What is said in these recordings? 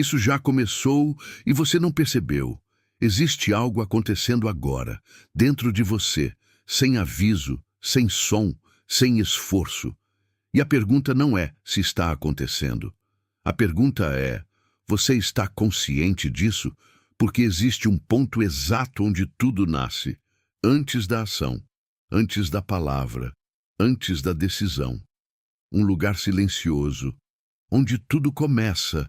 Isso já começou e você não percebeu. Existe algo acontecendo agora, dentro de você, sem aviso, sem som, sem esforço. E a pergunta não é se está acontecendo. A pergunta é: você está consciente disso? Porque existe um ponto exato onde tudo nasce, antes da ação, antes da palavra, antes da decisão. Um lugar silencioso, onde tudo começa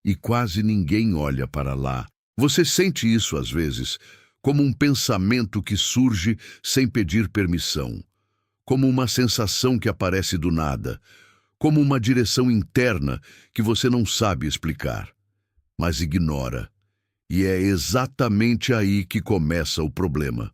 e quase ninguém olha para lá. Você sente isso às vezes, como um pensamento que surge sem pedir permissão, como uma sensação que aparece do nada, como uma direção interna que você não sabe explicar, mas ignora. E é exatamente aí que começa o problema.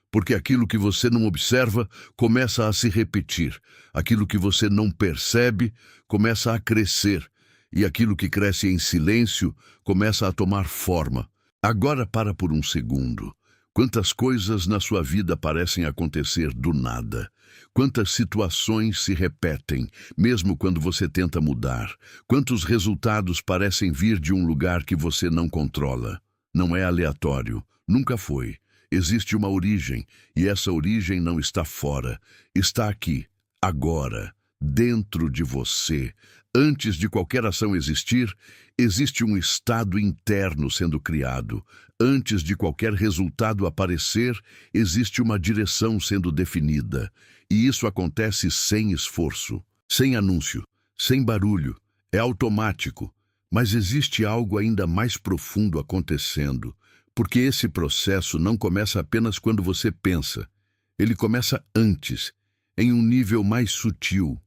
Porque aquilo que você não observa começa a se repetir, aquilo que você não percebe começa a crescer, e aquilo que cresce em silêncio começa a tomar forma. Agora para por um segundo. Quantas coisas na sua vida parecem acontecer do nada? Quantas situações se repetem, mesmo quando você tenta mudar? Quantos resultados parecem vir de um lugar que você não controla? Não é aleatório, nunca foi. Existe uma origem, e essa origem não está fora. Está aqui, agora, dentro de você. Antes de qualquer ação existir, existe um estado interno sendo criado. Antes de qualquer resultado aparecer, existe uma direção sendo definida. E isso acontece sem esforço, sem anúncio, sem barulho. É automático. Mas existe algo ainda mais profundo acontecendo. Porque esse processo não começa apenas quando você pensa. Ele começa antes, em um nível mais sutil,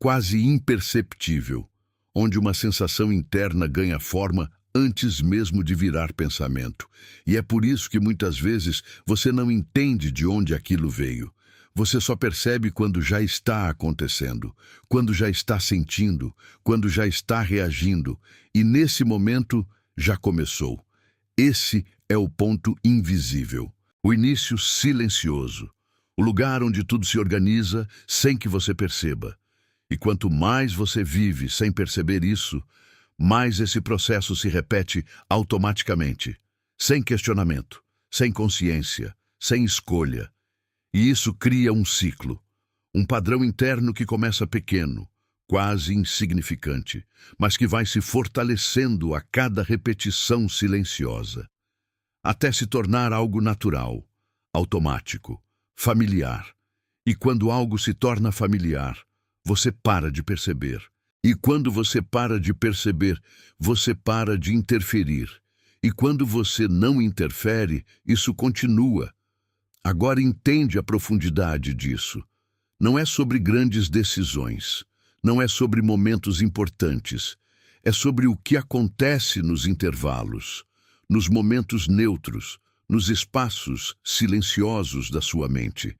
quase imperceptível, onde uma sensação interna ganha forma antes mesmo de virar pensamento. E é por isso que muitas vezes você não entende de onde aquilo veio. Você só percebe quando já está acontecendo, quando já está sentindo, quando já está reagindo. E nesse momento já começou. Esse é o ponto invisível, o início silencioso, o lugar onde tudo se organiza sem que você perceba. E quanto mais você vive sem perceber isso, mais esse processo se repete automaticamente, sem questionamento, sem consciência, sem escolha. E isso cria um ciclo, um padrão interno que começa pequeno, quase insignificante, mas que vai se fortalecendo a cada repetição silenciosa, até se tornar algo natural, automático, familiar. E quando algo se torna familiar, você para de perceber. E quando você para de perceber, você para de interferir. E quando você não interfere, isso continua. Agora entende a profundidade disso. Não é sobre grandes decisões. Não é sobre momentos importantes. É sobre o que acontece nos intervalos, nos momentos neutros, nos espaços silenciosos da sua mente.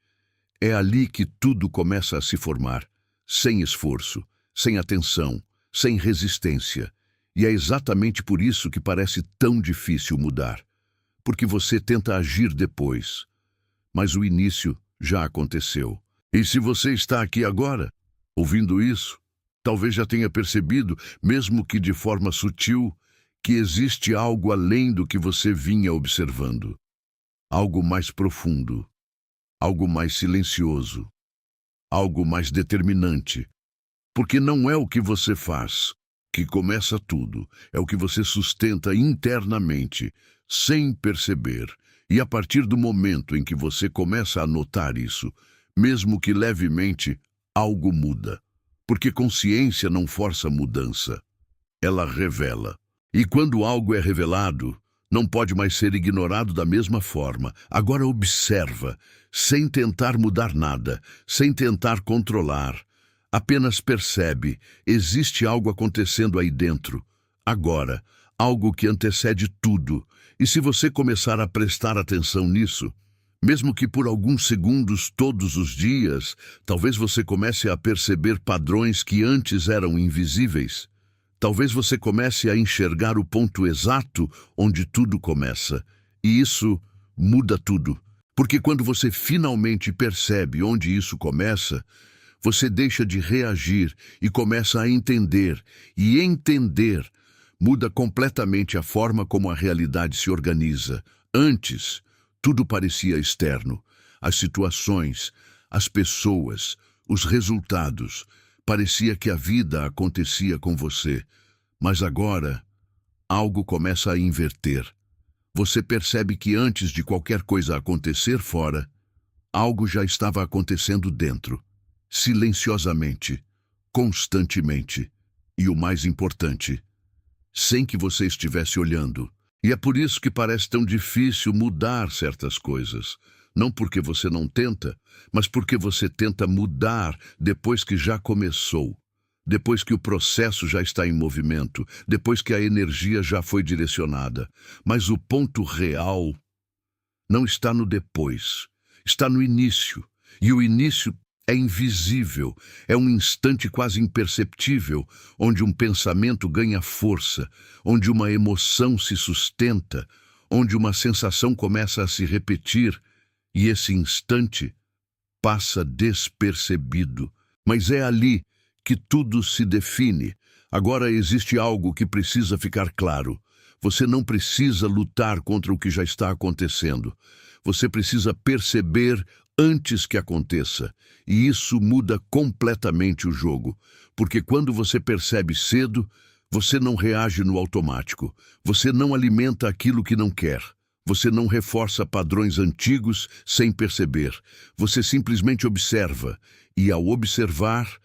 É ali que tudo começa a se formar, sem esforço, sem atenção, sem resistência. E é exatamente por isso que parece tão difícil mudar. Porque você tenta agir depois. Mas o início já aconteceu. E se você está aqui agora, ouvindo isso, talvez já tenha percebido, mesmo que de forma sutil, que existe algo além do que você vinha observando. Algo mais profundo, algo mais silencioso, algo mais determinante. Porque não é o que você faz que começa tudo, é o que você sustenta internamente, sem perceber. E a partir do momento em que você começa a notar isso, mesmo que levemente, algo muda. Porque consciência não força mudança, ela revela. E quando algo é revelado, não pode mais ser ignorado da mesma forma. Agora observa, sem tentar mudar nada, sem tentar controlar. Apenas percebe, existe algo acontecendo aí dentro, agora, algo que antecede tudo. E se você começar a prestar atenção nisso, mesmo que por alguns segundos todos os dias, talvez você comece a perceber padrões que antes eram invisíveis. Talvez você comece a enxergar o ponto exato onde tudo começa. E isso muda tudo. Porque quando você finalmente percebe onde isso começa, você deixa de reagir e começa a entender. E entender Muda completamente a forma como a realidade se organiza. Antes, tudo parecia externo. As situações, as pessoas, os resultados. Parecia que a vida acontecia com você. Mas agora, algo começa a inverter. Você percebe que antes de qualquer coisa acontecer fora, algo já estava acontecendo dentro. Silenciosamente, constantemente. E o mais importante, sem que você estivesse olhando. E é por isso que parece tão difícil mudar certas coisas. Não porque você não tenta, mas porque você tenta mudar depois que já começou. Depois que o processo já está em movimento, depois que a energia já foi direcionada. Mas o ponto real não está no depois, está no início. E o início é invisível, é um instante quase imperceptível, onde um pensamento ganha força, onde uma emoção se sustenta, onde uma sensação começa a se repetir, e esse instante passa despercebido. Mas é ali que tudo se define. Agora existe algo que precisa ficar claro. Você não precisa lutar contra o que já está acontecendo. Você precisa perceber antes que aconteça. E isso muda completamente o jogo. Porque quando você percebe cedo, você não reage no automático. Você não alimenta aquilo que não quer. Você não reforça padrões antigos sem perceber. Você simplesmente observa. E ao observar,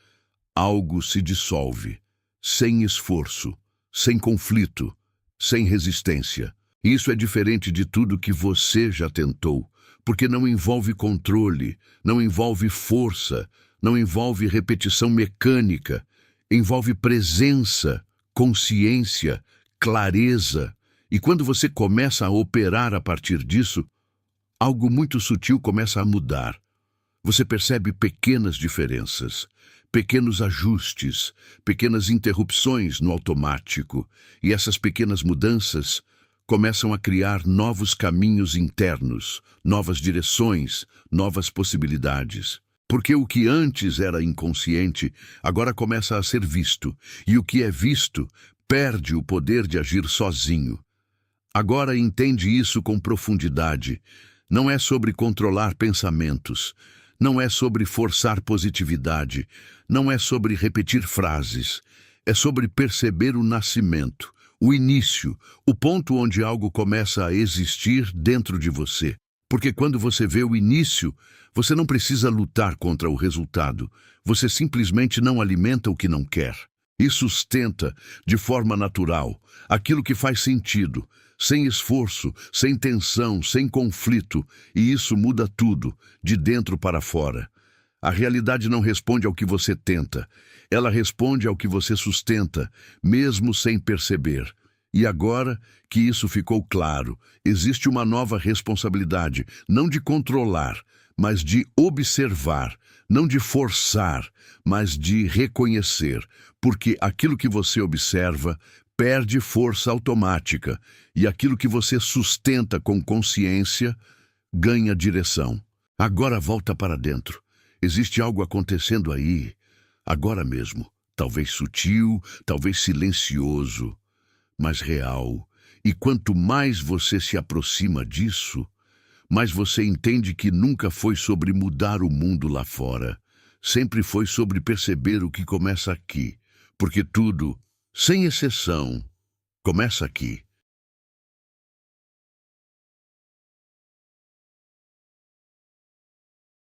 algo se dissolve. Sem esforço, sem conflito, sem resistência. Isso é diferente de tudo que você já tentou, porque não envolve controle, não envolve força, não envolve repetição mecânica, envolve presença, consciência, clareza. E quando você começa a operar a partir disso, algo muito sutil começa a mudar. Você percebe pequenas diferenças, pequenos ajustes, pequenas interrupções no automático, e essas pequenas mudanças começam a criar novos caminhos internos, novas direções, novas possibilidades. Porque o que antes era inconsciente, agora começa a ser visto, e o que é visto perde o poder de agir sozinho. Agora entende isso com profundidade. Não é sobre controlar pensamentos, não é sobre forçar positividade, não é sobre repetir frases, é sobre perceber o nascimento, o início, o ponto onde algo começa a existir dentro de você. Porque quando você vê o início, você não precisa lutar contra o resultado, você simplesmente não alimenta o que não quer. E sustenta, de forma natural, aquilo que faz sentido, sem esforço, sem tensão, sem conflito, e isso muda tudo, de dentro para fora. A realidade não responde ao que você tenta, ela responde ao que você sustenta, mesmo sem perceber. E agora que isso ficou claro, existe uma nova responsabilidade, não de controlar, mas de observar, não de forçar, mas de reconhecer, porque aquilo que você observa perde força automática, e aquilo que você sustenta com consciência ganha direção. Agora volta para dentro. Existe algo acontecendo aí, agora mesmo, talvez sutil, talvez silencioso, mas real. E quanto mais você se aproxima disso, mais você entende que nunca foi sobre mudar o mundo lá fora. Sempre foi sobre perceber o que começa aqui. Porque tudo, sem exceção, começa aqui.